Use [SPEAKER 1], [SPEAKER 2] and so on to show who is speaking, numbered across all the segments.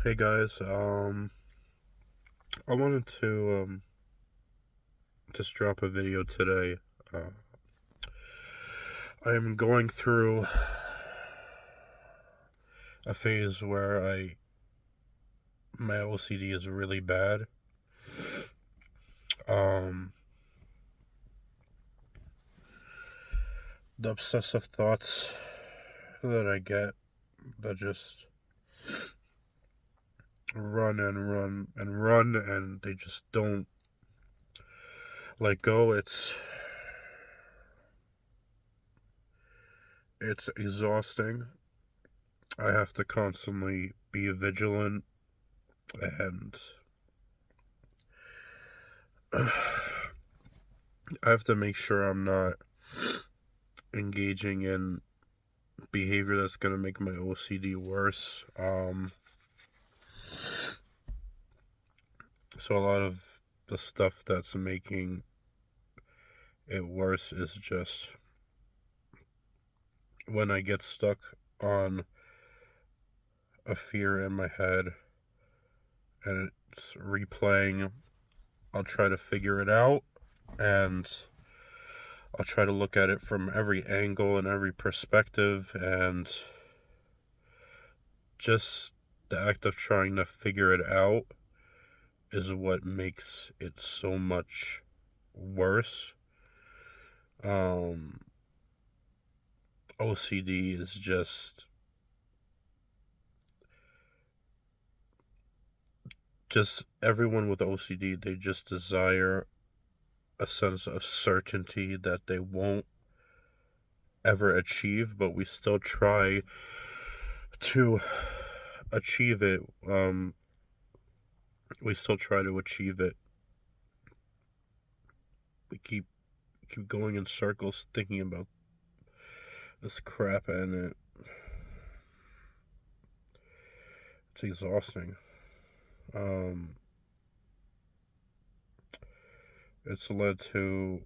[SPEAKER 1] Hey guys, I wanted to just drop a video today. Uh, I am going through a phase where my OCD is really bad. Um, the obsessive thoughts that I get that just run and run and run, and they just don't let go. It's exhausting. I have to constantly be vigilant and I have to make sure I'm not engaging in behavior that's going to make my OCD worse. So a lot of the stuff that's making it worse is just when I get stuck on a fear in my head and it's replaying, I'll try to figure it out and I'll try to look at it from every angle and every perspective, and just the act of trying to figure it out is what makes it so much worse. Um, OCD is just everyone with OCD, they just desire a sense of certainty that they won't ever achieve, but we still try to achieve it. We still try to achieve it. We keep going in circles thinking about this crap, and it's exhausting. Um, it's led to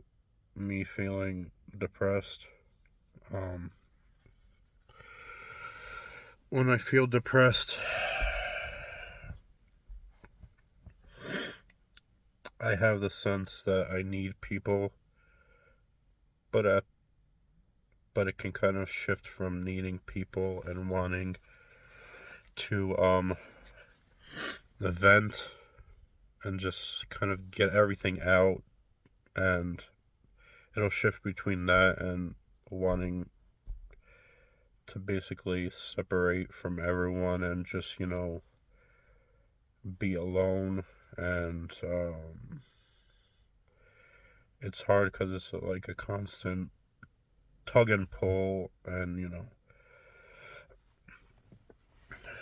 [SPEAKER 1] me feeling depressed. Um, when I feel depressed, I have the sense that I need people, but at but it can kind of shift from needing people and wanting to vent and just kind of get everything out, and it'll shift between that and wanting to basically separate from everyone and just be alone. And it's hard because it's like a constant tug and pull, and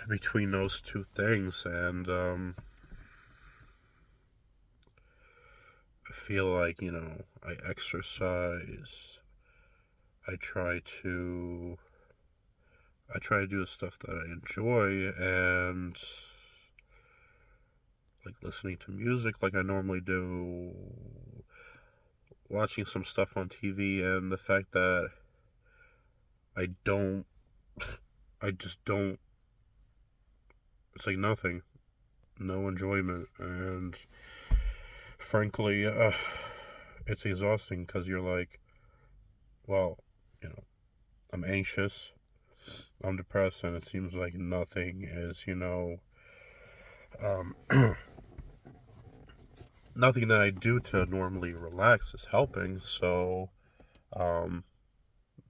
[SPEAKER 1] between those two things. And I feel like I exercise. I try to do the stuff that I enjoy, and like listening to music like I normally do, watching some stuff on TV, and the fact that I don't, I just don't, it's like nothing, no enjoyment. And frankly, it's exhausting because you're like, well, you know, I'm anxious, I'm depressed, and it seems like nothing is, um, nothing that I do to normally relax is helping. So, um,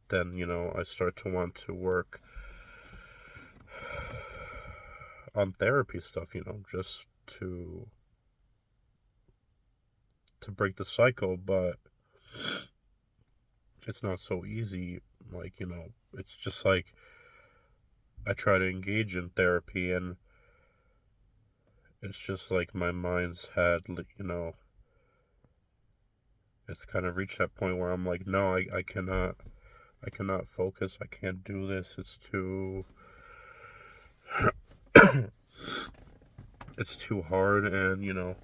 [SPEAKER 1] then, I start to want to work on therapy stuff, just to break the cycle, but it's not so easy. Like, it's just like I try to engage in therapy, and it's just like my mind's had, it's kind of reached that point where I'm like, no, I cannot focus. I can't do this. It's too, it's too hard. And,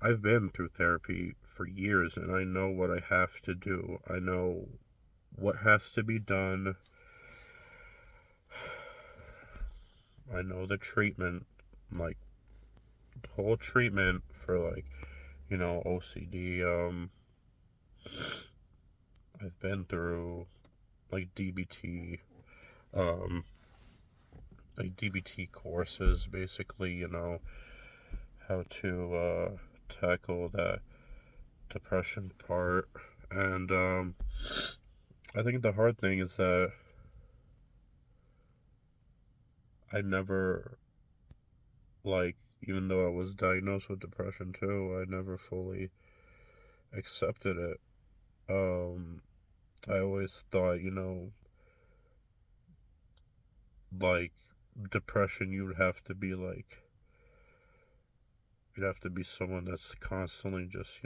[SPEAKER 1] I've been through therapy for years, and I know what I have to do. I know what has to be done. I know the treatment. like whole treatment for like, OCD. I've been through like um, DBT courses, basically, how to tackle that depression part. And I think the hard thing is that I never, like, even though I was diagnosed with depression too, I never fully accepted it. I always thought, like, depression, you'd have to be someone that's constantly just,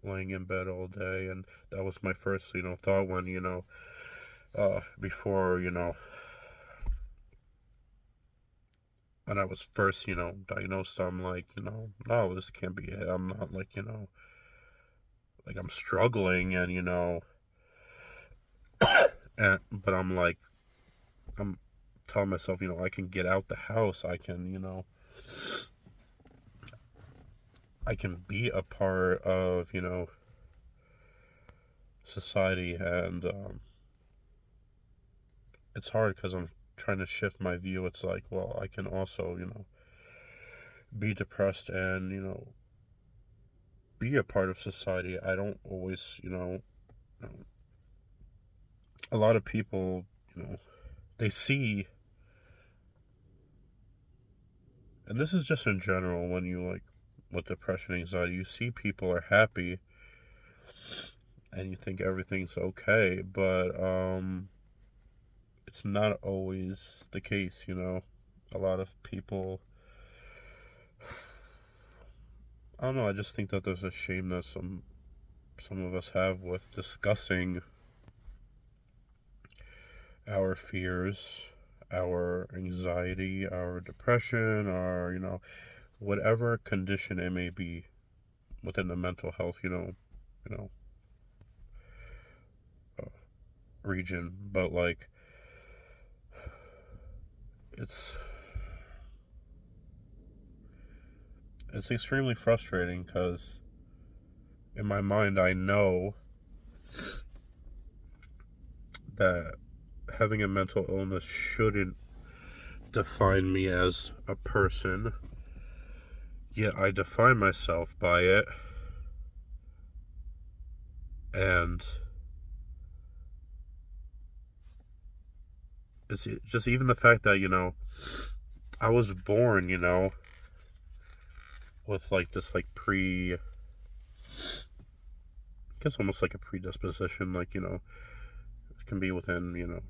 [SPEAKER 1] laying in bed all day. And that was my first, thought when, before, when I was first, diagnosed. I'm like, no, this can't be it. I'm not like, like I'm struggling and, but I'm like, I'm telling myself, I can get out the house. I can be a part of, society. And it's hard because I'm trying to shift my view. It's like, well, I can also, be depressed and, be a part of society. I don't always, a lot of people, they see, and this is just in general, when you like with depression, anxiety, you see people are happy and you think everything's okay, but it's not always the case. A lot of people, I don't know, I just think that there's a shame that some of us have with discussing our fears, our anxiety, our depression, our, whatever condition it may be within the mental health, you know, uh, region. But like, it's extremely frustrating because in my mind I know that having a mental illness shouldn't define me as a person, yet I define myself by it. And it's just even the fact that, I was born, with like this like I guess almost like a predisposition, like, it can be within,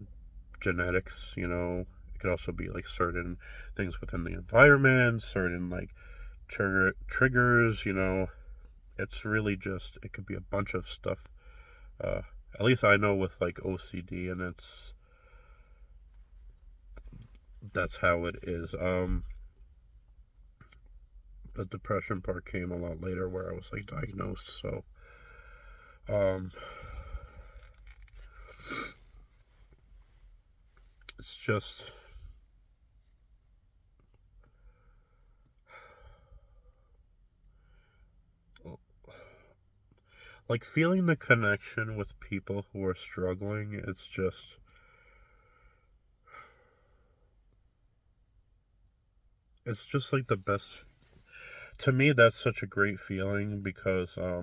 [SPEAKER 1] genetics, it could also be like certain things within the environment, certain like triggers, it's really just, it could be a bunch of stuff. At least I know with like OCD, and that's how it is. The depression part came a lot later, where I was like diagnosed. So, it's just, like, feeling the connection with people who are struggling. It's just like the best. To me, that's such a great feeling because, I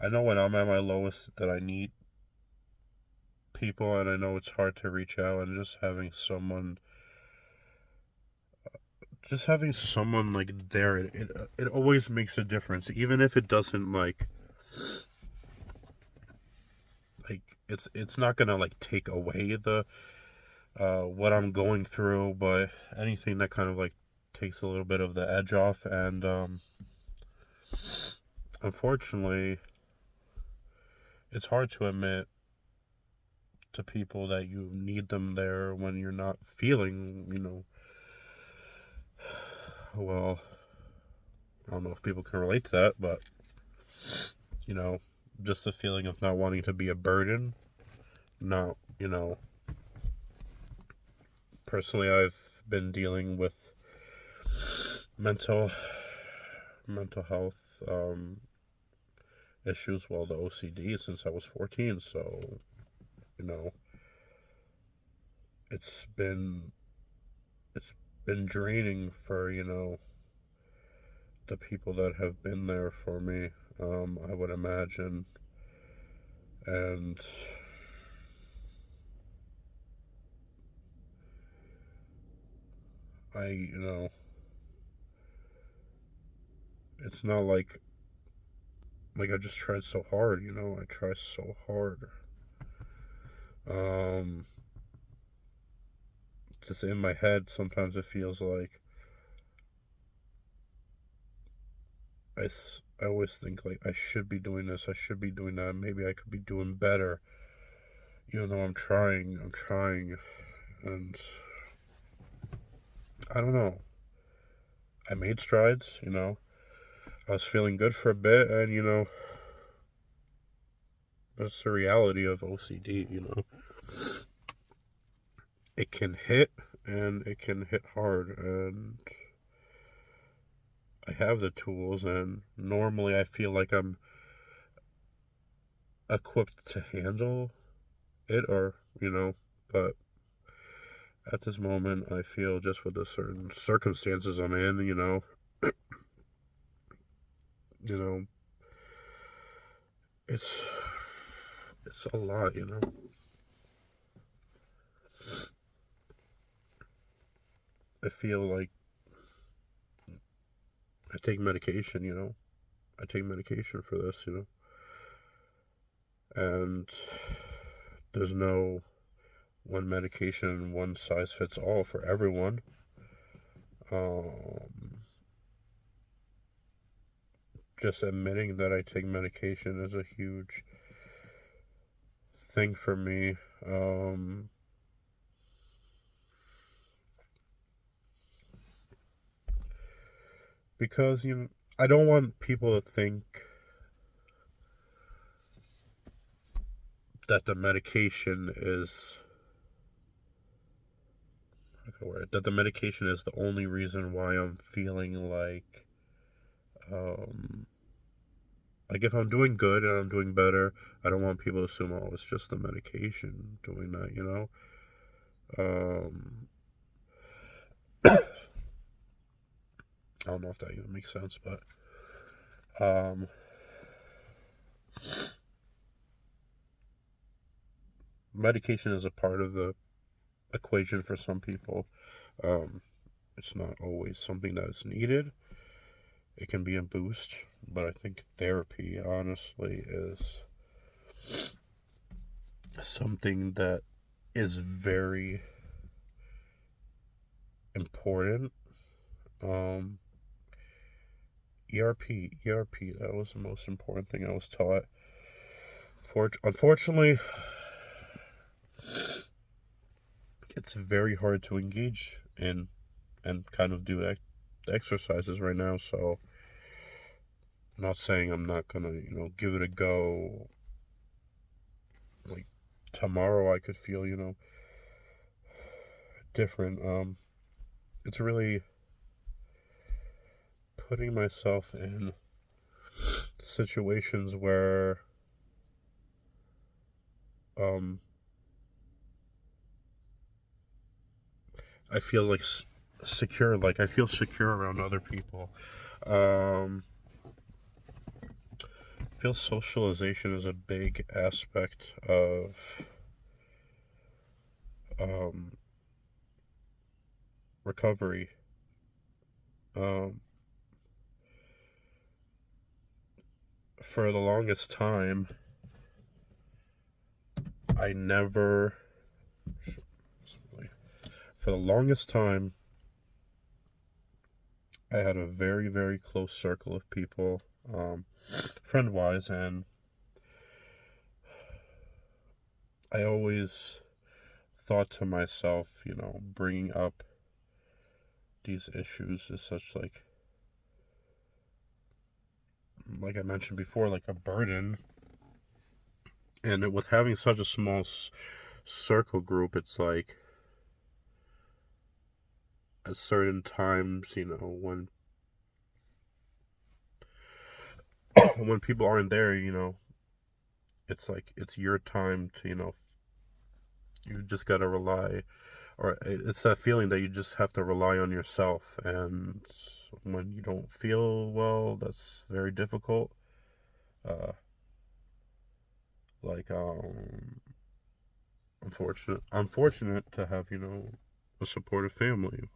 [SPEAKER 1] know when I'm at my lowest that I need people, and I know it's hard to reach out, and just having someone like there, it always makes a difference, even if it doesn't like it's not gonna like take away the what I'm going through, but anything that kind of like takes a little bit of the edge off. And unfortunately, it's hard to admit to people that you need them there when you're not feeling, well. I don't know if people can relate to that, but you know, just the feeling of not wanting to be a burden, not, personally, I've been dealing with mental health issues, well, the OCD, since I was 14. So, you know, it's been it's been draining for, the people that have been there for me, I would imagine. And I it's not like I just tried so hard, I try so hard. Um, just in my head, sometimes it feels like I always think like I should be doing this, I should be doing that, maybe I could be doing better, even though I'm trying, and I don't know. I made strides, I was feeling good for a bit, and that's the reality of OCD. It can hit, and it can hit hard, and I have the tools, and normally I feel like I'm equipped to handle it, or, but at this moment, I feel just with the certain circumstances I'm in, you know, it's it's a lot, I feel like I take medication, I take medication for this, and there's no one medication, one size fits all for everyone. Um, just admitting that I take medication is a huge thing for me. Because I don't want people to think that the medication is that the medication is the only reason why I'm feeling um like if I'm doing good and I'm doing better, I don't want people to assume, oh, it's just the medication doing that. um I don't know if that even makes sense, but um medication is a part of the equation for some people. um it's not always something that is needed. It can be a boost, but I think therapy, honestly, is something that is very important. Um, ERP, that was the most important thing I was taught. Unfortunately, it's very hard to engage in and kind of do exercises right now. So, I'm not saying I'm not gonna, give it a go. Like tomorrow, I could feel, different. It's really putting myself in situations where um I feel like secure, like I feel secure around other people. um I feel socialization is a big aspect of um recovery. um for the longest time, I never for the longest time I had a very, very close circle of people, friend wise, and I always thought to myself, bringing up these issues is such like I mentioned before, like a burden. And with having such a small circle group, it's like at certain times, when when people aren't there, it's like it's your time to, you just gotta rely, or it's that feeling that you just have to rely on yourself. And when you don't feel well, that's very difficult. Uh, like, unfortunate to have, a supportive family.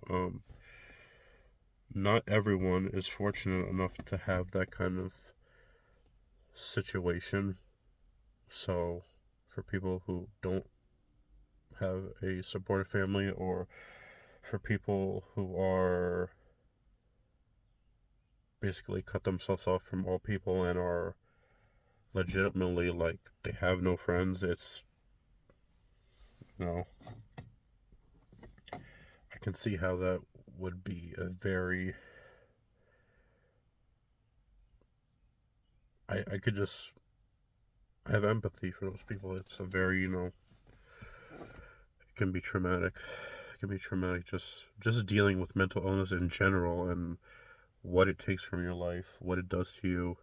[SPEAKER 1] Not everyone is fortunate enough to have that kind of situation. So, for people who don't have a supportive family, or for people who are basically cut themselves off from all people and are legitimately like they have no friends, it's, you know, I can see how that would be a very, I could just, I have empathy for those people. It's a very, it can be traumatic. It can be traumatic just dealing with mental illness in general, and what it takes from your life, what it does to you,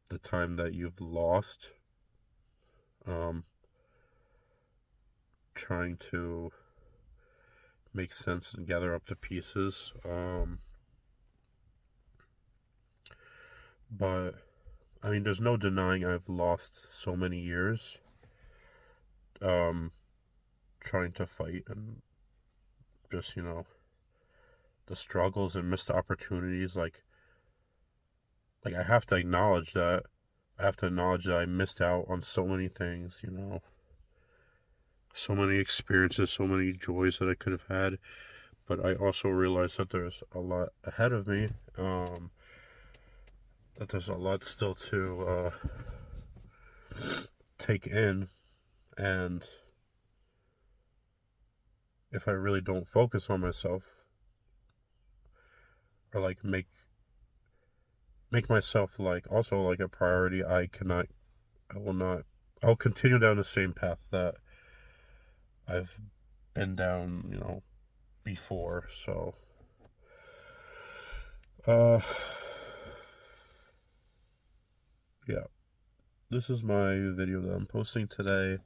[SPEAKER 1] the time that you've lost, um, trying to make sense and gather up the pieces. But I mean, there's no denying I've lost so many years, um, trying to fight, and just, the struggles and missed opportunities. Like I have to acknowledge that. I have to acknowledge that I missed out on so many things, so many experiences, so many joys that I could have had. But I also realize that there's a lot ahead of me. That there's a lot still to take in, and if I really don't focus on myself, or like make myself like also like a priority, I will not, I'll continue down the same path that I've been down, before. So, uh, yeah, this is my video that I'm posting today.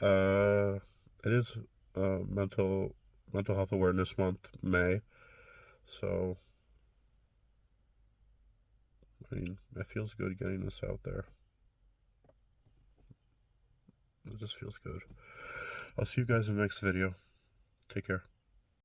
[SPEAKER 1] It is mental health awareness month, May. So, I mean, it feels good getting this out there. It just feels good. I'll see you guys in the next video. Take care.